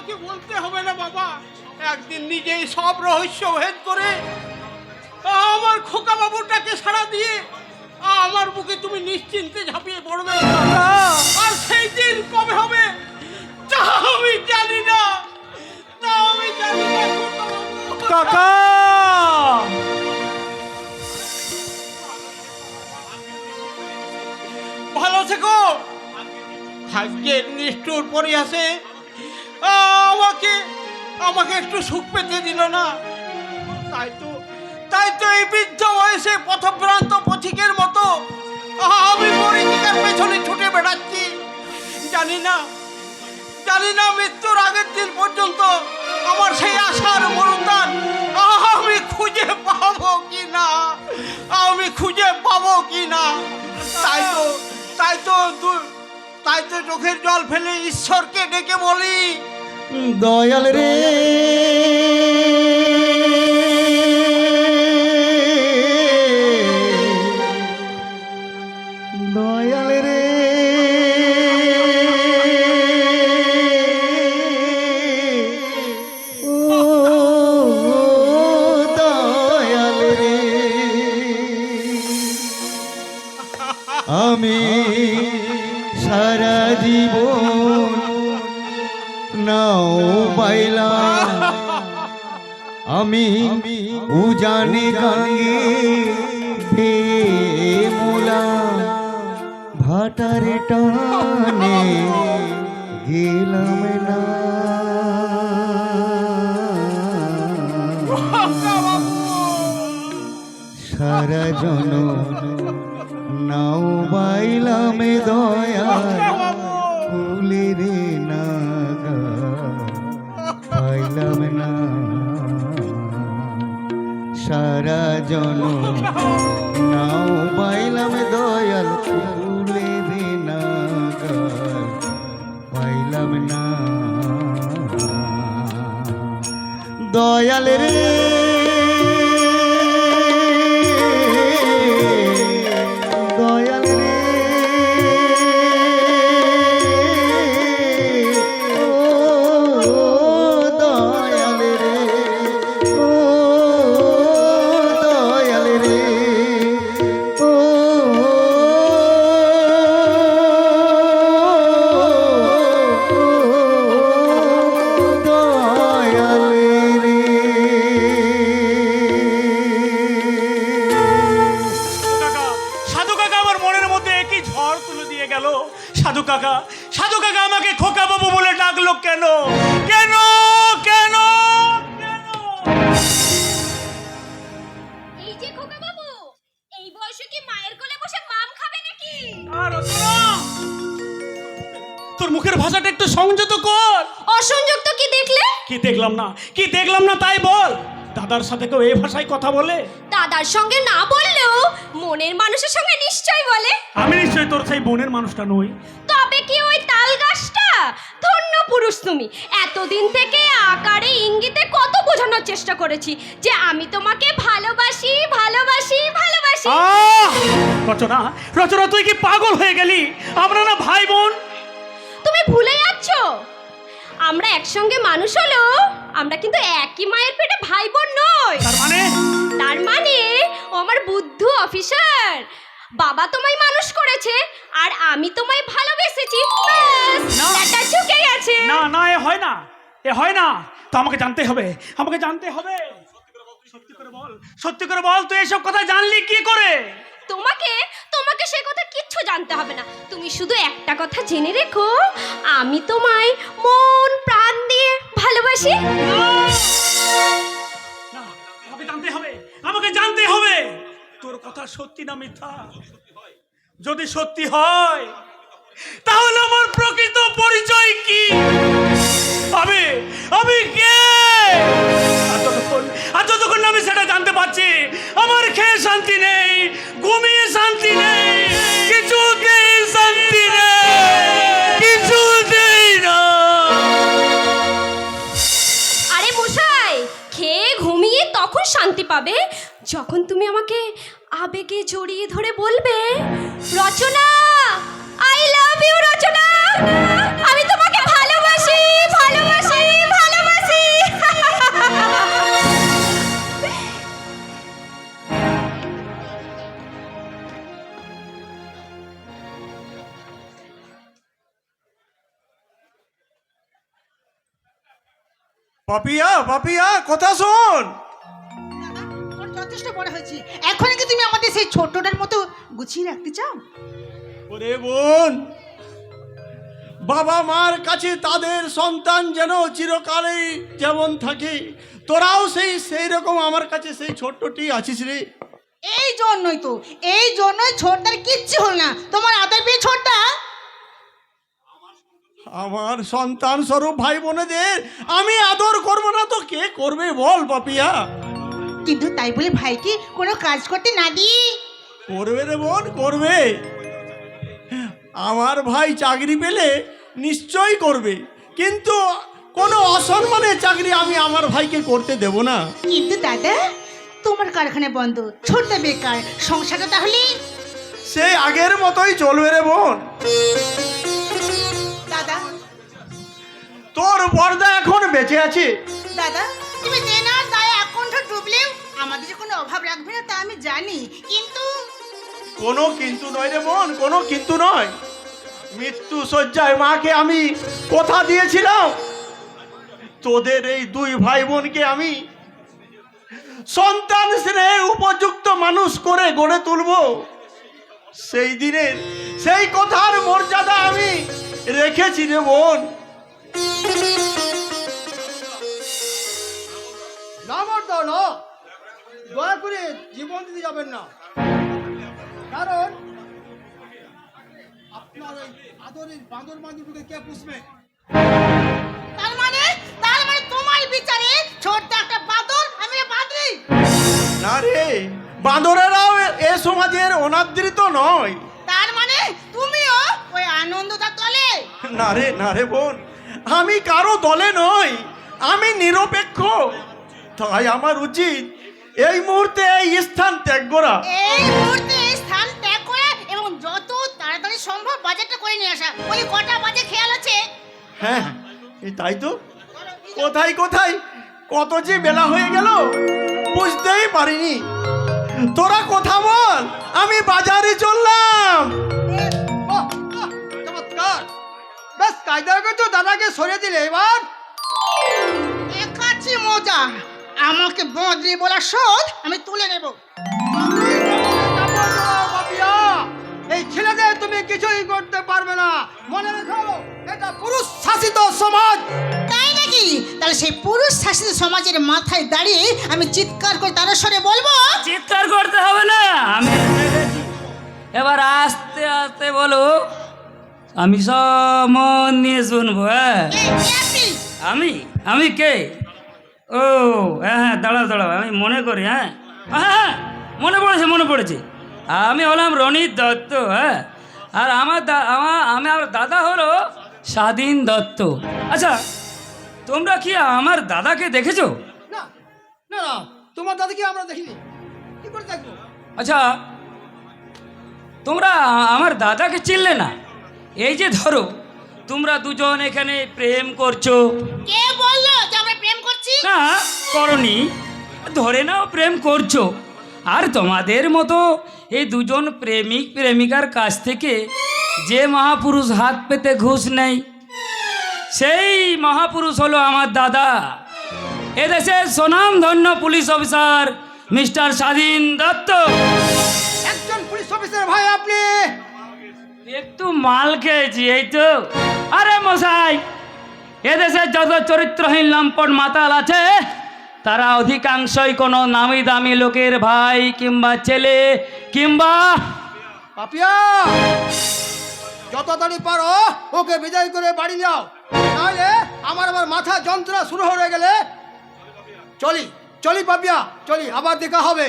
আমাকে বলতে হবে না বাবা, একদিন নিজেই সব রহস্য ভেদ করে আমার খোকা বাবুটাকে সাড়া দিয়ে আমার বুকে তুমি নিশ্চিন্তে ঝাঁপিয়ে পড়বে। আর সেই দিন কবে হবে তা আমি জানি না, তা আমি জানি না খোকা বাবু। কাকা ভালো থেকো। ভাগ্যের নিষ্ঠুর পরিহাসে আমাকে আমাকে একটু সুখ পেতে দিল না। তাই তো এই বৃদ্ধ বয়সে পথভ্রান্ত পথিকের মতো আমি মরিচিকার পেছনে ছুটে বেড়াচ্ছি। জানি না মৃত্যুর আগের দিন পর্যন্ত আমার সেই আশার মরুদ্যান আমি খুঁজে পাবো কি না। তাই তো চোখের জল ফেলে ঈশ্বরকে ডেকে বলি, দয়াল রে দয়াল রে ও দয়াল রে আমি সারা জীবন নাও বাইলা আমি উজানে গাঙ্গে ফেয়ে মোলা ভাটার টানে গেলাম না। সারা জন নাও বাইলাম দয়া ফুলের নাগা পাইলাম না। সারা জন নাও বাইলাম দয়াল ফুলের নাগা পাইলাম না। দয়াল রে দয়াল রে ও দয়াল রে ও দয়াল রে ও দয়াল রে। সাধু কাকা আমার মনের মধ্যে একই ঝড় তুলে দিয়ে গেল। সাধু কাকা আমাকে খোকা বাবু বলে ডাকলো কেন কেন কেন কেন? এই যে খোকা বাবু, এই বয়সে কি মায়ের কোলে বসে মাম খাবে নাকি? আর তোর মুখের ভাষাটা একটু সংযত কর। অসংযুক্ত কি দেখলে? কি দেখলাম না তাই বল। দাদার সাথে কেউ এই ভাষায় কথা বলে? দাদার সঙ্গে না বললেও মনের মানুষের সঙ্গে নিশ্চয় বলে। আমি নিশ্চয়ই তোর সেই বোনের মানুষটা নই। তবে কি ওই তাল গাছটা? ধন্য পুরুষ তুমি। এতদিন থেকে আকারে ইঙ্গিতে কত বোঝানোর চেষ্টা করেছি যে আমি তোমাকে ভালোবাসি। রচনা তুই কি পাগল হয়ে গেলি? আমরা না ভাই বোন? তুমি ভুলে যাচ্ছ আমরা একসঙ্গে মানুষ হলো আমরা কিন্তু একই মায়ের পেটে ভাই বোন নই। তার মানে ও আমার বুদ্ধু অফিসার। বাবা তোমায় মানুষ করেছে আর আমি তোমায় ভালোবেসেছি। ব্যাস, ঝুঁকে গেছে। না এ হয় না তো আমাকে জানতে হবে। সত্যি করে বল তুই এসব কথা জানলি কি করে? তোমাকে সে কথা কিচ্ছু জানতে হবে না। তুমি শুধু একটা কথা জেনে রেখো, আমি তোমায় মন প্রাণ দিয়ে ভালোবাসি। না, আমাকে জানতে হবে তোর কথা সত্যি না মিথ্যা। যদি সত্যি হয় তাহলে আমার প্রকৃত পরিচয় কি? আমি কে? আর যতক্ষণ আমি সেটা জানতে পারছি আমার খেয়ে শান্তি নেই, ঘুমিয়ে শান্তি নেই, কিছুতেই শান্তি কিছুতেই না। আরে মশাই, খেয়ে ঘুমিয়ে তখন শান্তি পাবে যখন তুমি আমাকে আবেগে জড়িয়ে ধরে বলবে, রচনা আই লাভ ইউ। রচনা, আমি তোমাকে ভালোবাসি। পাপিয়া পাপিয়া কথা শোন। দাদা, তোর যথেষ্ট বড় হয়েছি, এখন কি তুমি আমাদের সেই ছোটটার মতো গুছিয়ে রাখতে চাও? ওরে বোন, বাবা মার কাছে তাদের সন্তান যেন চিরকালেই যেমন থাকে, তোরাও সেই রকম আমার কাছে সেই ছোট্টটি আছিস রে। এই জন্যই ছোটটার কিচ্ছু হল না, তোমার আদর পেয়ে ছোটটা। আমার সন্তান স্বরূপ ভাই বোনেদের আমি আদর করব না তো কে করবে বল পাপিয়া? কিন্তু তাই বলে ভাইকে কোনো কাজ করতে না দিয়ে? করবে রে বোন, করবে। আমার ভাই চাকরি পেলে নিশ্চয়ই করবে, কিন্তু কোনো অসম্মানের চাকরি আমি আমার ভাইকে করতে দেব না। কিন্তু দাদা, তোমার কারখানা বন্ধ, ছোটটা বেকার, সংসারটা তাহলে? সেই আগের মতোই চলবে রে বোন। দাদা তোর বর্দা এখন বেঁচে আছে। দাদা, তুমি দেনার দায়ে আকণ্ঠ ডুবলেও আমাদের যে কোনো অভাব রাখবে না তা আমি জানি, কিন্তু কোনো কিন্তু নয় রে বোন, কোনো কিন্তু নয়। মৃত্যু শয্যায় মাকে আমি কথা দিয়েছিলাম, তোদের এই দুই ভাই বোনকে আমি সন্তান স্নেহে উপযুক্ত মানুষ করে গড়ে তুলব। সেই দিনের সেই কথার মর্যাদা আমি রেখেছি রে বোন। দয়া করে জীবন দিতে যাবেন না, কারণ আপনার ওই আদরের বাঁদর বাঁদরকে কে পুষবে? তার মানে তোমার বিচারে ছোটটা একটা বাদর, আমি বাদরি? না রে, বাঁদরেরাও এ সমাজের অনাদৃত নয়। তার মানে তুমিও ওই আনন্দদার দলে? না রে বোন, আমি কারো দলে নই, আমি নিরপেক্ষ। তাই আমার উচিত এই মুহূর্তে এই স্থান ত্যাগ করা। এই মুহূর্তে এই স্থান ত্যাগ করে এবং যত তাড়াতাড়ি সম্ভব বাজেটটা করে নিয়ে আসা। ওই কটা বাজে খেয়াল আছে? হ্যাঁ, এই তাই তো। কোথায় কোথায় কত যে বেলা হয়ে গেল বুঝতেই পারিনি। তোরা কথা বল, আমি বাজারে চললাম। চমৎকার, বেশ কায়দা করছো, দাদাকে সরিয়ে দিলে। এবার একাছি মজা, আমাকে বদলি বলা শোধ আমি তুলে নেব। এই ছেলেদের তুমি কিছুই করতে পারবে না, মনে রেখো এটা পুরুষ শাসিত সমাজ। তাই নাকি? তাহলে সেই পুরুষ শাসিত সমাজের মাথায় দাঁড়িয়ে আমি চিৎকার করে তার স্বরে বলবো? চিৎকার করতে হবে না, আমি দেখেছি। এবার আস্তে আস্তে বলো, আমি সব মন নিয়ে শুনবো। হ্যাঁ, কে আপনি? আমি কে? ও হ্যাঁ, দাঁড়াও, আমি মনে করি। হ্যাঁ হ্যাঁ, মনে পড়েছে। আমি হলাম রনিত দত্ত। হ্যাঁ, আর আমার দাদা হলো স্বাধীন দত্ত। আচ্ছা, তোমরা কি আমার দাদাকে দেখেছো? না না না, তোমার দাদাকে আমরা দেখিনি, কি করে দেখবো? আচ্ছা, তোমরা আমার দাদাকে চিনলে না? এই যে ধরো, তোমরা দুজন এখানে প্রেম করছো। কে বললো যে আমরা প্রেম করছি? না, করনি, ধরে নাও প্রেম করছো। আর তোমাদের মতো এই দুজন প্রেমিক প্রেমিকার কাছ থেকে যে মহাপুরুষ হাত পেতে ঘুষ নেই, সেই মহাপুরুষ হলো আমার দাদা, এদেশের সুনামধন্য পুলিশ অফিসার মিস্টার স্বাধীন দত্ত। একজন পুলিশ অফিসার ভাই আপনি? একটু মাল খেয়েছি, এই তো। আরে মশাই, এদেশের যত চরিত্রহীন লম্পট মাতাল আছে, তারা অধিকাংশই কোনো নামি দামি লোকের ভাই কিংবা ছেলে কিংবা পাপিয়া, যত তাড়াতাড়ি পারো ওকে বিদায় করে বাড়ি যাও, নাহলে আমার আবার মাথা যন্ত্রণা শুরু হয়ে গেলে চলি পাপিয়া, চলি, আবার দেখা হবে।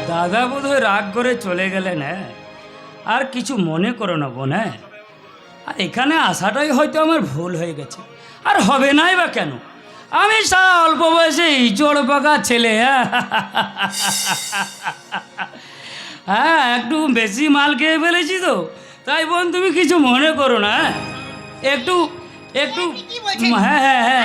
দাদা বোধহয় রাগ করে চলে গেলেন। হ্যাঁ, আর কিছু মনে করো না বোন। হ্যাঁ, আর এখানে আসাটাই হয়তো আমার ভুল হয়ে গেছে, আর হবে নাই বা কেন? আমি অল্প বয়সে ইঁচড় পাকা ছেলে। হ্যাঁ, একটু বেশি মাল খেয়ে ফেলেছি তো, তাই বোন তুমি কিছু মনে করো না। একটু কি বলছেন? হ্যাঁ,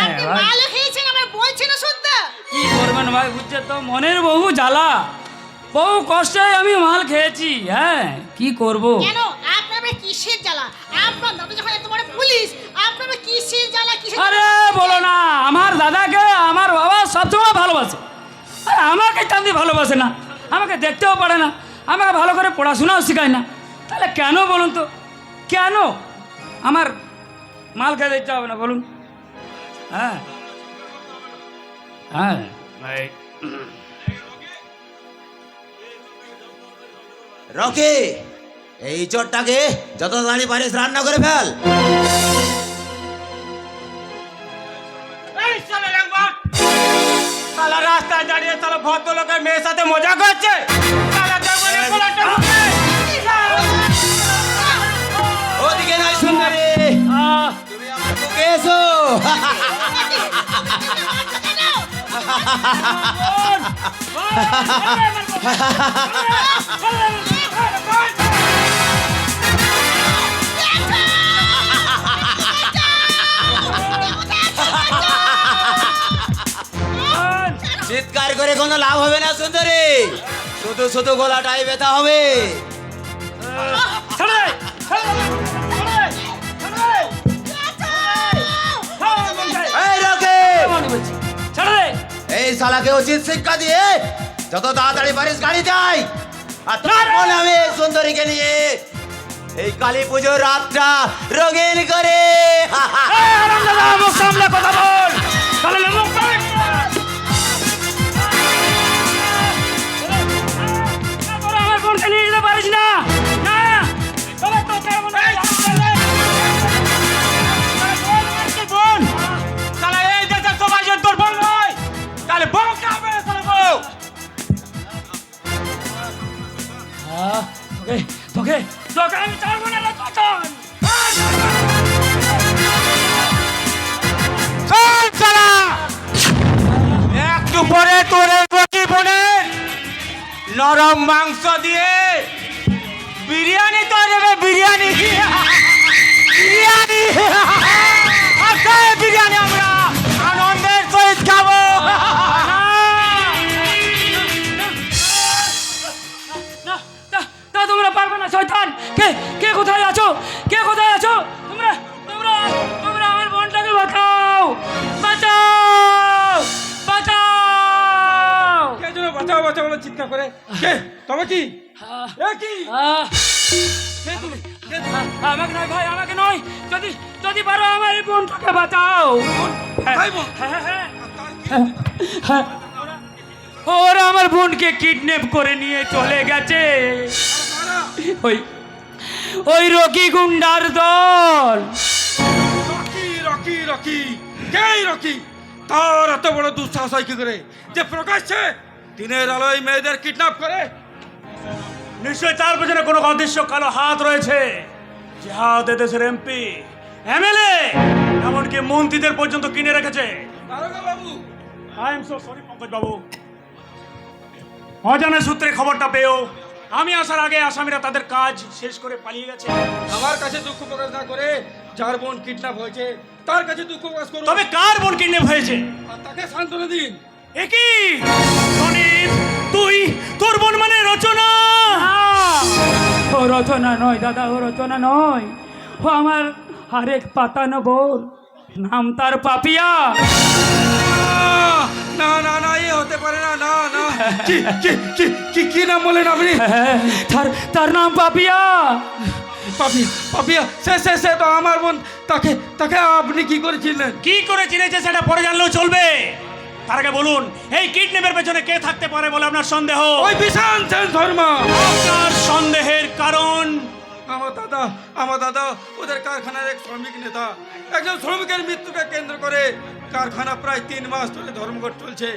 আপনি ভাই, মালও খেয়েছেন, আবার বলছেন শুদ্ধা? কি করবেন ভাই, বুঝছে তো, মনের বহু জ্বালা, বহু কষ্টে আমি মাল খেয়েছি। হ্যাঁ, কি করব? কেন আপনার কিসের জ্বালা? আপনার দাদা যখন এত বড় পুলিশ, আপনার কিসের জ্বালা? কিসের? আরে বলো না, আমার দাদাকে আমার বাবা সবসময় ভালোবাসে, আর আমাকে চাঁদি ভালোবাসে না, আমাকে দেখতেও পারে না, আমাকে ভালো করে পড়াশোনাও শেখায় না। তাহলে কেন বলুন তো, কেন আমার মাল খেয়ে দিতে হবে না বলুন? হ্যাঁ হ্যাঁ রকি, এই চটটাকে যত তাড়াতাড়ি পারিস রান্না করে ফেল। এই শালা ল্যাংবট! শালা রাস্তায় দাঁড়িয়ে শালা ভদ্রলোকের মেয়ের সাথে মজা করছে। শালা দেখো রে, কোলাটা ঢুকে। ওদিকে নয় সুন্দরী, তুমি আমার বুকে এসো। চিৎকার করে কোনো লাভ হবে না সুন্দরী, শুধু শুধু গলাটাই ব্যথা হবে। এই রকি, এই শালাকে উচিত শিক্ষা দিয়ে যত তাড়াতাড়ি পারিস গাড়ি যাই, আর তারপর আমি এই সুন্দরীকে নিয়ে এই কালী পুজোর রাতটা রঙিন করে। কথা বল, আমার বোনকে নিয়ে যেতে পারিস না। বোন, শালা এই দেশের সমাজের তোর বোন নয়, তাহলে বউ কে হবে রে শালা বউ? তোকে তোকে আমি ছাড়বো না রে তোর। শোন শালা, একটু পরে তোর এই রকি বোনের নরম মাংস দিয়ে বিরিয়ানি তৈরি হবে, বিরিয়ানি বিরিয়ানি আর সেই বিরিয়ানি আমরা আনন্দের সহিত খাবো। না, তা তোমরা পারবে না শয়তান। কে কে কোথায় আছো, কে কোথায় আছো? তোমরা তোমরা তোমরা আমার বোনটাকে বাঁচাও, বাঁচাও, বাঁচাও। কে যেন বাঁচাও বাঁচাও বলে চিৎকার করে? কে? তবে কি? এ কি? কে তুমি? কে তুমি? আমাকে নয় ভাই, আমাকে নয়। যদি যদি পারো আমার এই বোনটাকে বাঁচাও। ভাই বোন? হ্যাঁ, হ্যাঁ, আর তার কি? হ্যাঁ। ওরা আমার বোনকে কিডন্যাপ করে নিয়ে চলে গেছে। ওই ওই রকি গুন্ডার দল। রকি রকি রকি, কে এই রকি? তার এত বড় দুঃসাহস হয় কি করে যে প্রকাশ্যে দিনের আলোয় মেয়েদের কিডন্যাপ করে? নিশ্চয়ই তার পেছনে কোনো অদৃশ্য কালো হাত রয়েছে। জিহাদ দেশের এমপি, এমএলএ, এমনকি মন্ত্রীদের পর্যন্ত কিনে রেখেছে। দারোগা বাবু, I am so sorry Pankaj বাবু, অজানা সূত্রে খবরটা পেয়েও আমি আসার আগে আসামিরা তাদের কাজ শেষ করে পালিয়ে গেছে। আমার কাছে দুঃখ প্রকাশ না করে যার বোন কিডন্যাপ হয়েছে তার কাছে দুঃখ প্রকাশ করুন। তবে কার বোন কিডন্যাপ হয়েছে? আর তাকে সান্ত্বনা দিন। একই সনির, তুই, তোর বোন মানে রচনা? ও রচনা নয় দাদা, ও রচনা নয়, ও আমার আরেক পাতানো বোন, নাম তার পাপিয়া। না না না, এ হতে পারে না। না না, কি কি কি কি কি নাম বলেন আপনি? হ্যাঁ, তার তার নাম পাপিয়া। পাপিয়া, পাপিয়া, সে তো আমার বোন। তাকে তাকে আপনি কি করে চিনলেন? কি করে চিনেছে সেটা পরে জানলেও চলবে। তার আগে বলুন, এই কিডন্যাপের পেছনে কে থাকতে পারে বলে আপনার সন্দেহ? ওই বিশাল সেন শর্মা। আপনার সন্দেহের কারণ? আমার দাদা ওদের কারখানার এক শ্রমিক নেতা। একজন শ্রমিকের মৃত্যুকে কেন্দ্র করে কারখানা প্রায় 3 মাস ধরে ধর্মঘট চলছে।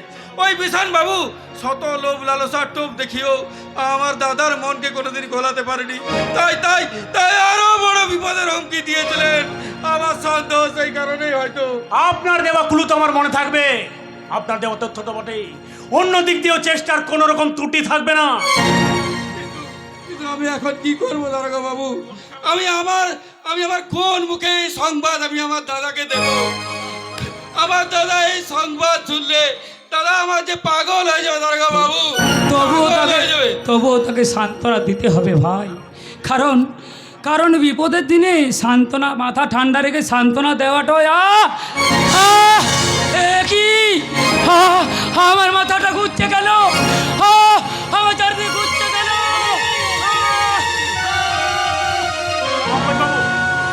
ওই বিশান বাবু শত লোভ লালসার টোপ দেখিও আমার দাদার মনকে কোনোদিন গোলাতে পারেনি। তাই তাই তাই আরো বড় বিপদের হুমকি দিয়েছিলেন। আমার সন্দেহ সেই কারণেই হয়তো। আপনার দেওয়া ক্লু তো আমার মনে থাকবে, আপনার দেওয়া তথ্য তো বটেই। অন্য দিক দিয়েও চেষ্টার কোনো রকম ত্রুটি থাকবে না। কিন্তু আমি এখন কি করবো দারোগা বাবু? আমি আমার কোন মুখে এই সংবাদ আমি আমার দাদাকে দেব? আমার দাদা এই সংবাদ শুনলে দাদা আমার যে পাগল হয়ে যাবে দারোগা বাবু। তবুও তাকে সান্ত্বনা দিতে হবে ভাই, কারণ কারণ বিপদের দিনে সান্ত্বনা, মাথা ঠান্ডা রেখে সান্ত্বনা দেওয়াটাই কি আমার মাথাটা ঘুরছে কেন? আমার চারদিকে ঘুরছে কেন?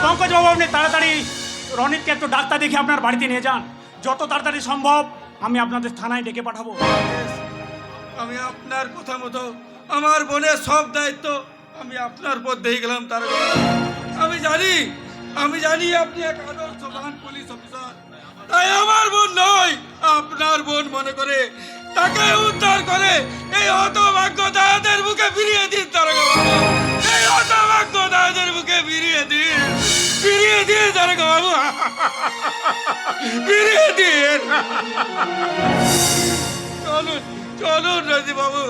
পঙ্কজবাবু, আপনি তাড়াতাড়ি রনিতকে একটু ডাক্তার দেখে আপনার বাড়িতে নিয়ে যান। যত তাড়াতাড়ি সম্ভব আমি আপনাদের থানায় ডেকে পাঠাবো। আমি আপনার কথা মতো আমার বোনের সব দায়িত্ব আমি আপনার পর দিয়ে গেলাম। তার আমি জানি আপনি এক আদর্শবান পুলিশ অফিসার, তাই আমার বোন নয় আপনার বোন মনে করে তাকে উদ্ধার করে এই হতভাগ্য দাদাদের বুকে ফিরিয়ে দিন। দারোগা বাবু, এই হতভাগ্য দাদাদের বুকে ফিরিয়ে দিন দারোগা বাবু, ফিরিয়ে দিন। চলুন চলুন রাজি বাবু,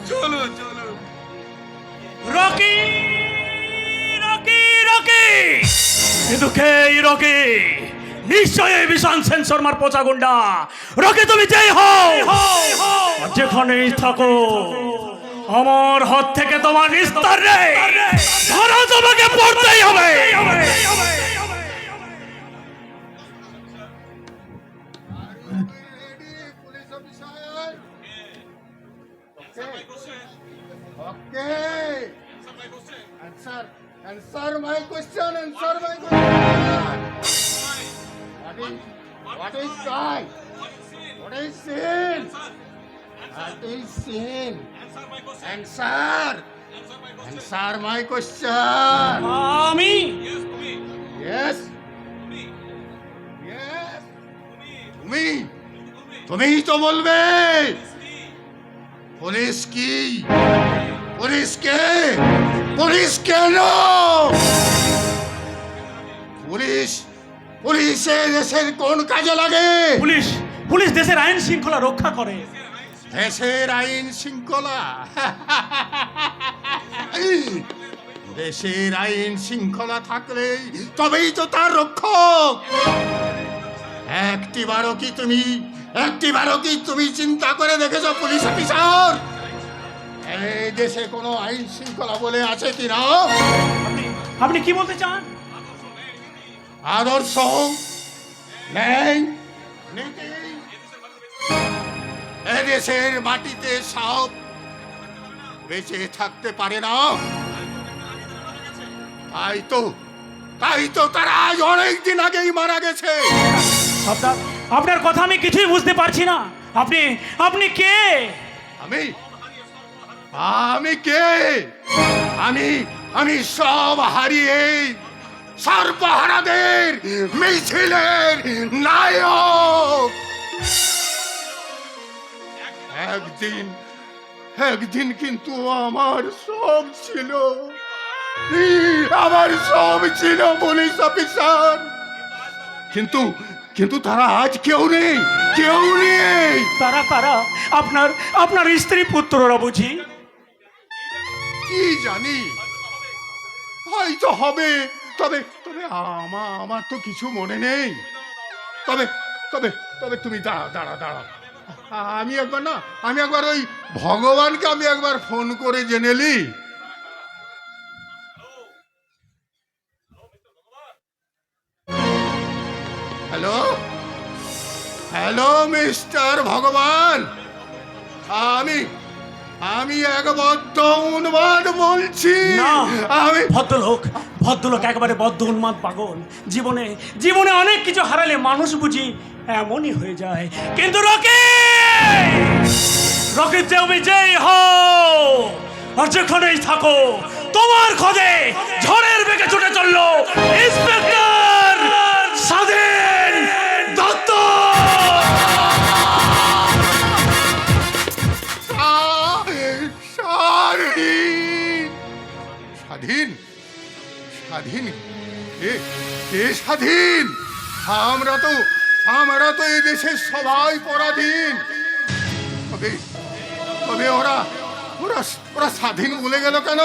চলুন চলুন। রকি, রকি, রকি, কিন্তু কে এই রকি? নিশ্চয় এই বিশাল সেন শর্মার পচা গুন্ডা। রকি, তুমি যেই হও আর যেখানেই থাকো, আমার হাত থেকে তোমার নিস্তার নেই। ধরা তোমাকে পড়তেই হবে। Okay. Answer my question. What is crime? What is sin? What is sin? Answer my question. আমি Yes. তুমিই তো বলবে। পুলিশ কি? পুলিশ কেন? পুলিশে দেশের কোন কাজে লাগে? পুলিশ দেশের আইন শৃঙ্খলা রক্ষা করে। দেশের আইন শৃঙ্খলা? দেশের আইন শৃঙ্খলা থাকলে তবেই তো তার রক্ষক। একটিবারও কি তুমি চিন্তা করে দেখেছো পুলিশ অফিসার এই দেশে কোনো আইন শৃঙ্খলা বলে আছে কিনা? আপনি কি বলতে চান? আদর্শ নেই, নীতি এদেশের মাটিতে সব বেঁচে থাকতে পারে না। তাই তো তারা আজ অনেকদিন আগেই মারা গেছে। আপনার কথা আমি কিছুই বুঝতে পারছি না। আপনি কে? আমি কে? আমি সব হারিয়ে সর্বহারাদের মিছিলের নায়ক। একদিন কিন্তু আমার সব ছিল পুলিশ অফিসার, কিন্তু তারা আজ কেউ নেই। তারা আপনার স্ত্রী পুত্ররা বুঝি? কি জানি, হয়তো হবে। তবে আমার তো কিছু মনে নেই। তবে তুমি দাঁড়া। আমি একবার ওই ভগবানকে একবার ফোন করে জেনে নি। হ্যালো মিস্টার ভগবান, আমি এক বদ্ধ উন্মাদ বলছি। আমি ভদ্রলোক একেবারে বদ্ধ উন্মাদ পাগল। জীবনে অনেক কিছু হারালে মানুষ বুঝি এমনই হয়ে যায়। কিন্তু রকি তুমি যেই হও আর যেখানেই থাকো, তোমার খোঁজে ঝড়ের বেগে ছুটে চললো ইন্সপেক্টর স্বাধীন দত্ত। স্বাধীন? আমরা তো এই দেশের সবাই পরাধীন। তবে ওরা স্বাধীন বলে গেল কেন?